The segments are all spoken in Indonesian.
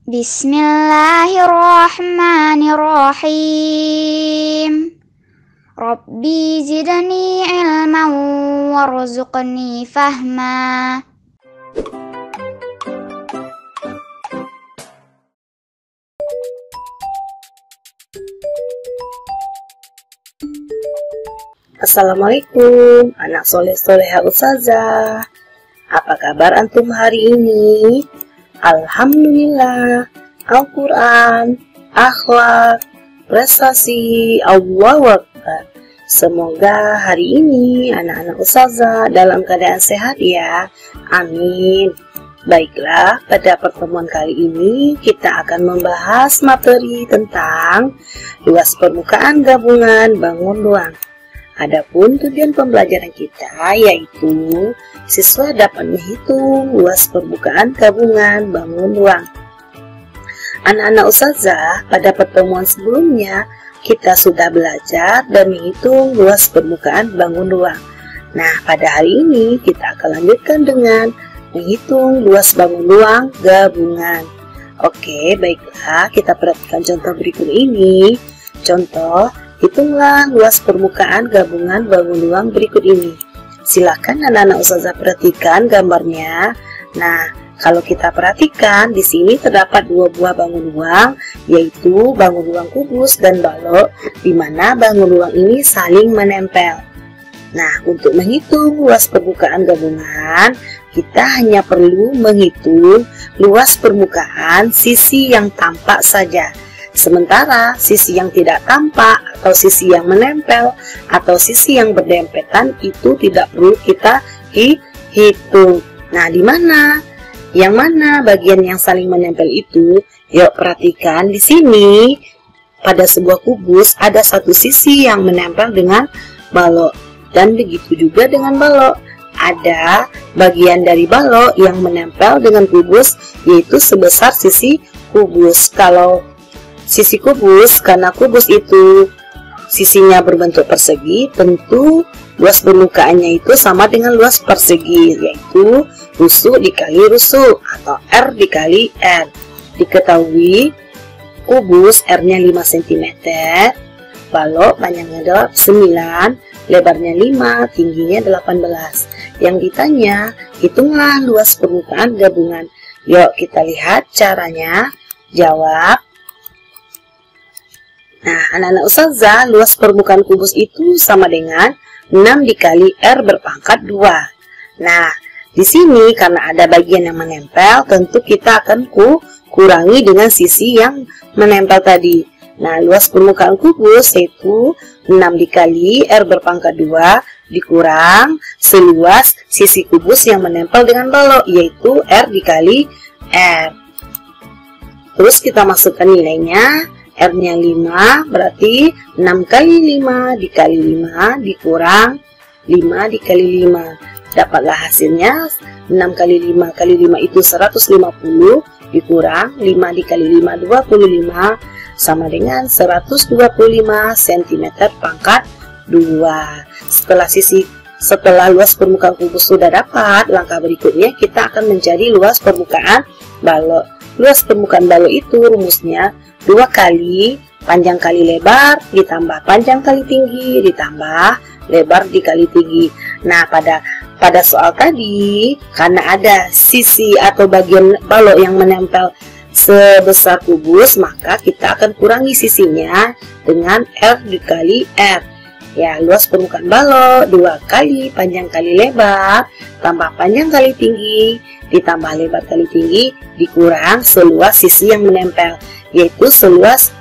Bismillahirrahmanirrahim. Rabbi zidni ilman warzuqni fahma. Assalamualaikum, anak soleh-soleha Ustazah. Apa kabar antum hari ini? Alhamdulillah, Al-Quran, akhlak, prestasi, Allahu Akbar. Semoga hari ini anak-anak Ustazah dalam keadaan sehat ya. Amin. Baiklah, pada pertemuan kali ini kita akan membahas materi tentang luas permukaan gabungan bangun ruang. Adapun tujuan pembelajaran kita yaitu siswa dapat menghitung luas permukaan gabungan bangun ruang. Anak-anak Ustazah, pada pertemuan sebelumnya kita sudah belajar dan menghitung luas permukaan bangun ruang. Nah, pada hari ini kita akan lanjutkan dengan menghitung luas bangun ruang gabungan. Oke, baiklah, kita perhatikan contoh berikut ini. Contoh, hitunglah luas permukaan gabungan bangun ruang berikut ini. Silakan anak-anak Ustazah perhatikan gambarnya. Nah, kalau kita perhatikan di sini terdapat dua buah bangun ruang, yaitu bangun ruang kubus dan balok, di mana bangun ruang ini saling menempel. Nah, untuk menghitung luas permukaan gabungan, kita hanya perlu menghitung luas permukaan sisi yang tampak saja. Sementara sisi yang tidak tampak atau sisi yang menempel atau sisi yang berdempetan itu tidak perlu kita hitung. Nah, di mana? Yang mana bagian yang saling menempel itu? Yuk perhatikan di sini. Pada sebuah kubus ada satu sisi yang menempel dengan balok dan begitu juga dengan balok. Ada bagian dari balok yang menempel dengan kubus yaitu sebesar sisi kubus. Kalau sisi kubus, karena kubus itu sisinya berbentuk persegi, tentu luas permukaannya itu sama dengan luas persegi, yaitu rusuk dikali rusuk atau R dikali R. Diketahui kubus R-nya 5 cm, balok panjangnya adalah 9, lebarnya 5, tingginya 18. Yang ditanya, hitunglah luas permukaan gabungan. Yuk kita lihat caranya. Jawab. Nah, anak-anak Ustazah, luas permukaan kubus itu sama dengan 6 dikali R berpangkat 2. Nah, di sini karena ada bagian yang menempel, tentu kita akan kurangi dengan sisi yang menempel tadi. Nah, luas permukaan kubus yaitu 6 dikali R berpangkat 2 dikurang seluas sisi kubus yang menempel dengan balok, yaitu R dikali R. Terus kita masukkan nilainya. R-nya 5, berarti 6 kali 5 dikali 5 dikurang 5 dikali 5. Dapatlah hasilnya 6 kali 5 kali 5 itu 150 dikurang 5 dikali 5, 25 sama dengan 125 cm pangkat 2. Setelah luas permukaan kubus sudah dapat, langkah berikutnya kita akan mencari luas permukaan balok. Luas permukaan balok itu rumusnya 2 kali panjang kali lebar ditambah panjang kali tinggi ditambah lebar dikali tinggi. Nah, pada soal tadi karena ada sisi atau bagian balok yang menempel sebesar kubus, maka kita akan kurangi sisinya dengan R dikali R. Ya, luas permukaan balok 2 kali panjang kali lebar tambah panjang kali tinggi ditambah lebar kali tinggi dikurang seluas sisi yang menempel, yaitu seluas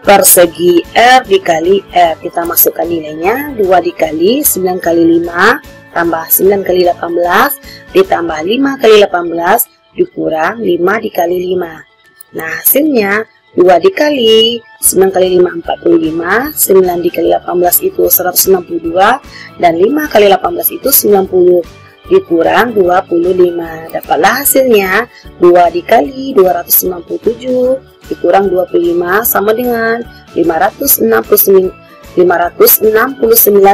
persegi R dikali R. Kita masukkan nilainya 2 dikali 9 kali 5 tambah 9 kali 18 ditambah 5 kali 18 dikurang 5 dikali 5. Nah, hasilnya 2 dikali 9 kali 5 45, 9 dikali 18 itu 162 dan 5 kali 18 itu 90 dikurang 25. Dapatlah hasilnya 2 dikali 297 dikurang 25 sama dengan 569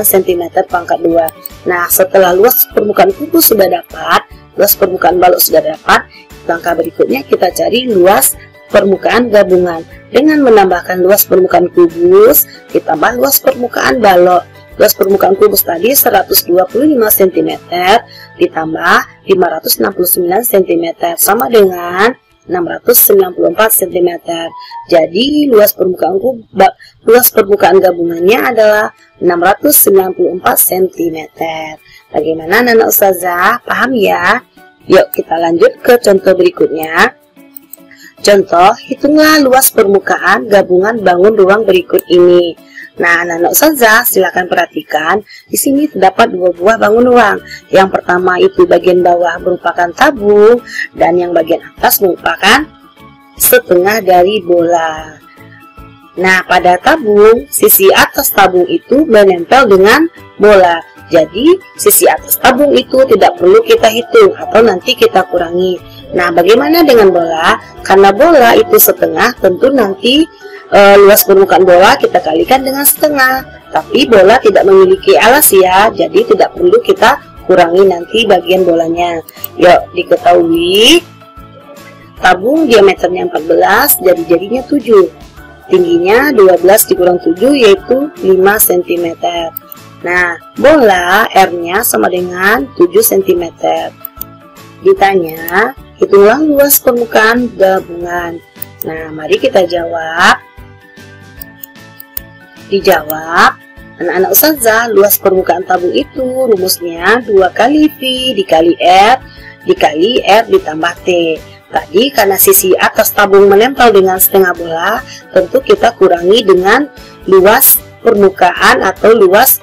cm pangkat 2. Nah, setelah luas permukaan kubus sudah dapat, luas permukaan balok sudah dapat, Langkah berikutnya kita cari luas permukaan gabungan. Dengan menambahkan luas permukaan kubus, ditambah luas permukaan balok. Luas permukaan kubus tadi 125 cm ditambah 569 cm sama dengan 694 cm. Jadi luas permukaan gabungannya adalah 694 cm. Bagaimana anak ustazah? Paham ya? Yuk kita lanjut ke contoh berikutnya. Contoh, hitunglah luas permukaan gabungan bangun ruang berikut ini. Nah, anak ustazah silakan perhatikan. Di sini terdapat dua buah bangun ruang. Yang pertama itu bagian bawah merupakan tabung dan yang bagian atas merupakan setengah dari bola. Nah, pada tabung, sisi atas tabung itu menempel dengan bola. Jadi, sisi atas tabung itu tidak perlu kita hitung atau nanti kita kurangi. Nah, bagaimana dengan bola? Karena bola itu setengah, tentu nanti luas permukaan bola kita kalikan dengan setengah. Tapi bola tidak memiliki alas ya, jadi tidak perlu kita kurangi nanti bagian bolanya. Yuk, diketahui tabung diameternya 14, jadi jadinya 7. Tingginya 12 dikurang 7 yaitu 5 cm. Nah, bola R-nya sama dengan 7 cm. Ditanya, hitunglah luas permukaan gabungan. Nah, mari kita jawab. Dijawab, anak-anak ustazah, luas permukaan tabung itu rumusnya 2 kali V dikali R dikali R ditambah T. Tadi karena sisi atas tabung menempel dengan setengah bola, tentu kita kurangi dengan luas permukaan atau luas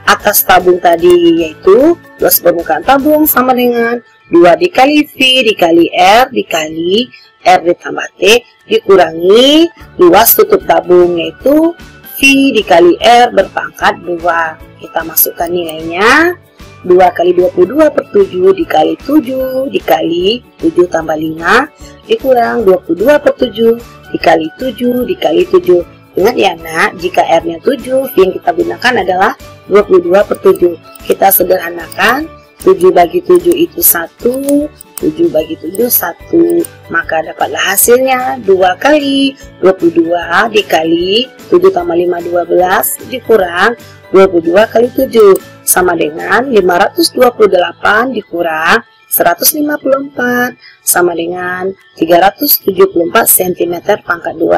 atas tabung tadi, yaitu luas permukaan tabung sama dengan 2 dikali V dikali R dikali R ditambah T dikurangi luas tutup tabung, yaitu V dikali R berpangkat 2. Kita masukkan nilainya 2 kali 22 per 7 dikali 7 dikali 7 tambah 5 dikurang 22 per 7 dikali 7 dikali 7. Ingat ya nak, jika R-nya 7, V yang kita gunakan adalah 22 per 7. Kita sederhanakan, 7 bagi 7 itu 1, 7 bagi 7 1. Maka dapatlah hasilnya 2 kali 22 dikali 7 tambah 5 12 dikurang 22 kali 7 sama dengan 528 dikurang 154 sama dengan 374 cm pangkat 2.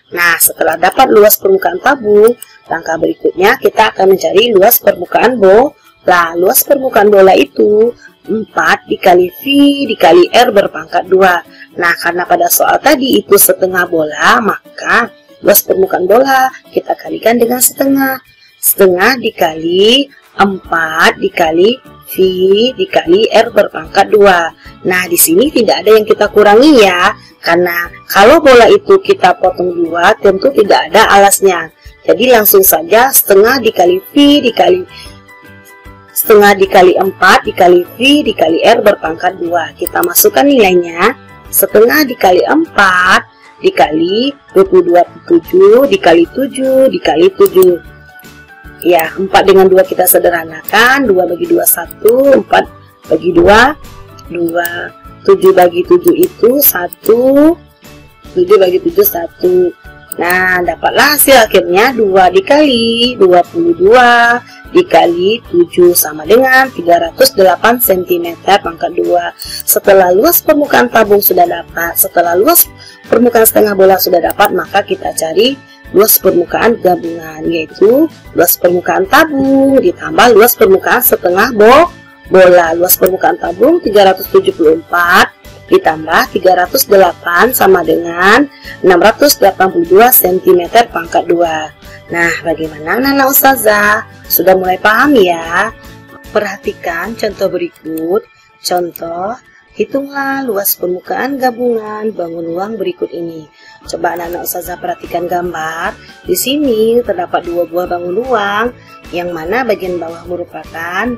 Nah, setelah dapat luas permukaan tabung, langkah berikutnya kita akan mencari luas permukaan bola. Luas permukaan bola itu 4 dikali V dikali R berpangkat 2. Nah, karena pada soal tadi itu setengah bola, maka luas permukaan bola kita kalikan dengan setengah. Setengah dikali 4 dikali V dikali R berpangkat 2. Nah, di sini tidak ada yang kita kurangi ya. Karena kalau bola itu kita potong 2, tentu tidak ada alasnya. Jadi langsung saja setengah dikali V dikali setengah dikali 4 dikali V dikali R berpangkat 2. Kita masukkan nilainya. Setengah dikali 4 dikali 22 per 7 dikali 7 dikali 7. Ya, 4 dengan 2 kita sederhanakan. 2 bagi 2 1, 4 bagi 2 2. 7 bagi 7 itu 1, 7 bagi 7 1. Nah, dapatlah hasil akhirnya 2 dikali 22 dikali 7 sama dengan 308 cm pangkat 2. Setelah luas permukaan tabung sudah dapat, setelah luas permukaan setengah bola sudah dapat, maka kita cari luas permukaan gabungan, yaitu luas permukaan tabung ditambah luas permukaan setengah bola. Luas permukaan tabung 374 ditambah 308 sama dengan 682 cm pangkat 2. Nah, bagaimana anak-anak ustazah? Sudah mulai paham ya? Perhatikan contoh berikut. Contoh, hitunglah luas permukaan gabungan bangun ruang berikut ini. Coba anak-anak ustazah perhatikan gambar. Di sini terdapat dua buah bangun ruang, yang mana bagian bawah merupakan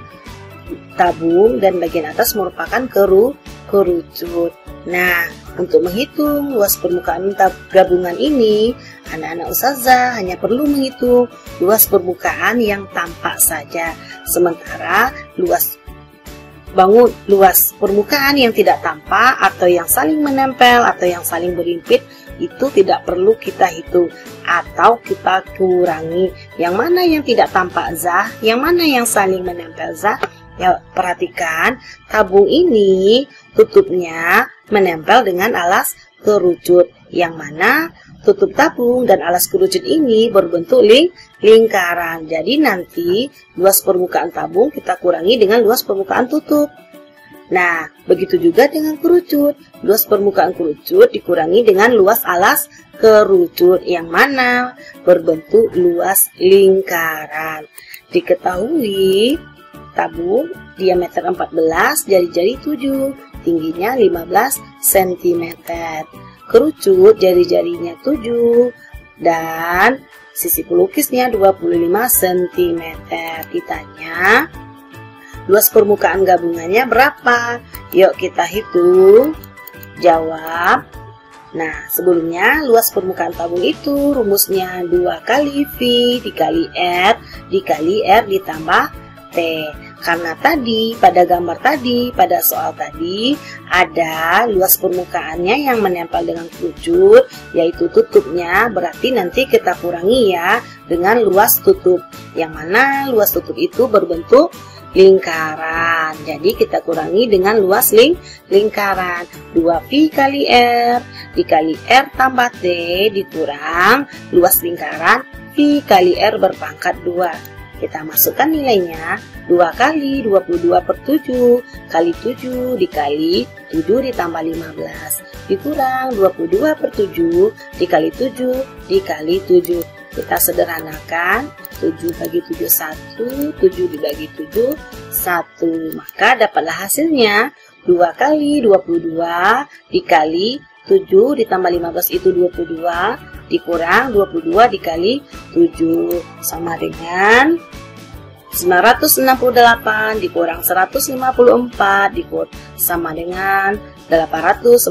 tabung dan bagian atas merupakan kerucut. Nah, untuk menghitung luas permukaan gabungan ini, anak-anak ustazah hanya perlu menghitung luas permukaan yang tampak saja. Sementara luas bangun luas permukaan yang tidak tampak atau yang saling menempel atau yang saling berhimpit itu tidak perlu kita hitung atau kita kurangi. Yang mana yang tidak tampak zah, yang mana yang saling menempel zah. Ya, perhatikan tabung ini tutupnya menempel dengan alas kerucut, yang mana tutup tabung dan alas kerucut ini berbentuk lingkaran. Jadi nanti luas permukaan tabung kita kurangi dengan luas permukaan tutup. Nah, begitu juga dengan kerucut. Luas permukaan kerucut dikurangi dengan luas alas kerucut, yang mana berbentuk luas lingkaran. Diketahui tabung diameter 14, jari-jari 7, tingginya 15 cm. Kerucut jari-jarinya 7 dan sisi pelukisnya 25 cm. Ditanya, luas permukaan gabungannya berapa? Yuk kita hitung. Jawab. Nah, sebelumnya luas permukaan tabung itu rumusnya 2 kali V dikali R dikali R ditambah T. Karena tadi pada gambar tadi, pada soal tadi ada luas permukaannya yang menempel dengan kerucut, yaitu tutupnya, berarti nanti kita kurangi ya dengan luas tutup, yang mana luas tutup itu berbentuk lingkaran. Jadi kita kurangi dengan luas lingkaran. 2pi kali R dikali R tambah T dikurang luas lingkaran Pi kali R berpangkat 2. Kita masukkan nilainya. 2 kali 22 per 7 kali 7 dikali 7 ditambah 15 dikurang 22 per 7 dikali 7 dikali 7. Kita sederhanakan. 7 bagi 7 1, 7 dibagi 7 1. Maka dapatlah hasilnya 2 kali 22 dikali 7 ditambah 15 itu 22 dikurang 22 dikali 7 sama dengan 968 dikurang 154 sama dengan 814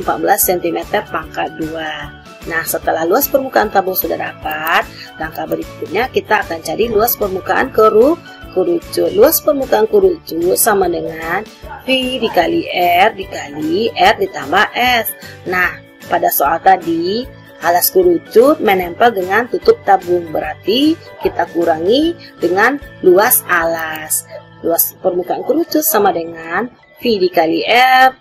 cm pangkat 2. Nah, setelah luas permukaan tabung sudah dapat, langkah berikutnya kita akan cari luas permukaan kerucut. Luas permukaan kerucut sama dengan V dikali R dikali R ditambah S. Nah, pada soal tadi alas kerucut menempel dengan tutup tabung, berarti kita kurangi dengan luas alas. Luas permukaan kerucut sama dengan V dikali R,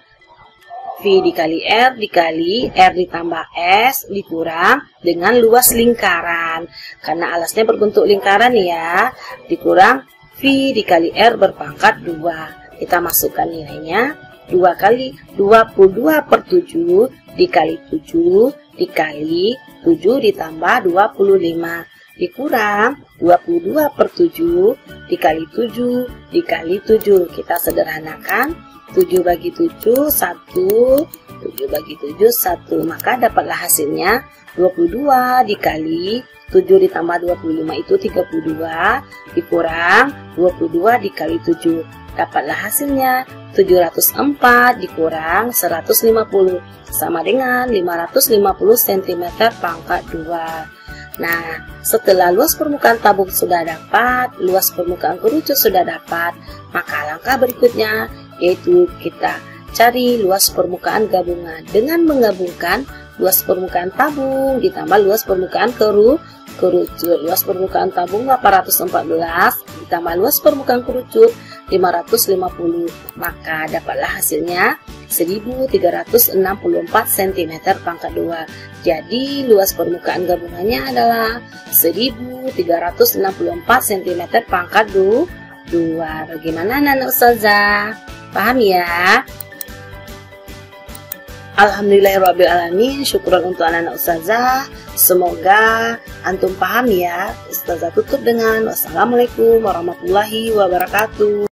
V dikali R dikali R ditambah S dikurang dengan luas lingkaran. Karena alasnya berbentuk lingkaran ya, dikurang V dikali R berpangkat 2. Kita masukkan nilainya. 2 kali 22 per 7 dikali 7 dikali 7 ditambah 25 dikurang 22 per 7 dikali 7 dikali 7. Kita sederhanakan. 7 bagi 7 1, 7 bagi 7 1. Maka dapatlah hasilnya 22 dikali 7 ditambah 25 itu 32 dikurang 22 dikali 7. Dapatlah hasilnya 704 dikurang 150 sama dengan 550 cm pangkat 2. Nah, setelah luas permukaan tabung sudah dapat, luas permukaan kerucut sudah dapat, maka langkah berikutnya yaitu kita cari luas permukaan gabungan dengan menggabungkan luas permukaan tabung ditambah luas permukaan kerucut. Luas permukaan tabung 814 ditambah luas permukaan kerucut 550, maka dapatlah hasilnya 1364 cm pangkat 2. Jadi luas permukaan gabungannya adalah 1364 cm pangkat 2. Bagaimana anak ustazah? Paham ya? Alhamdulillahirrabbilalamin. Syukuran untuk anak-anak ustazah. Semoga antum paham ya. Ustazah tutup dengan wassalamualaikum warahmatullahi wabarakatuh.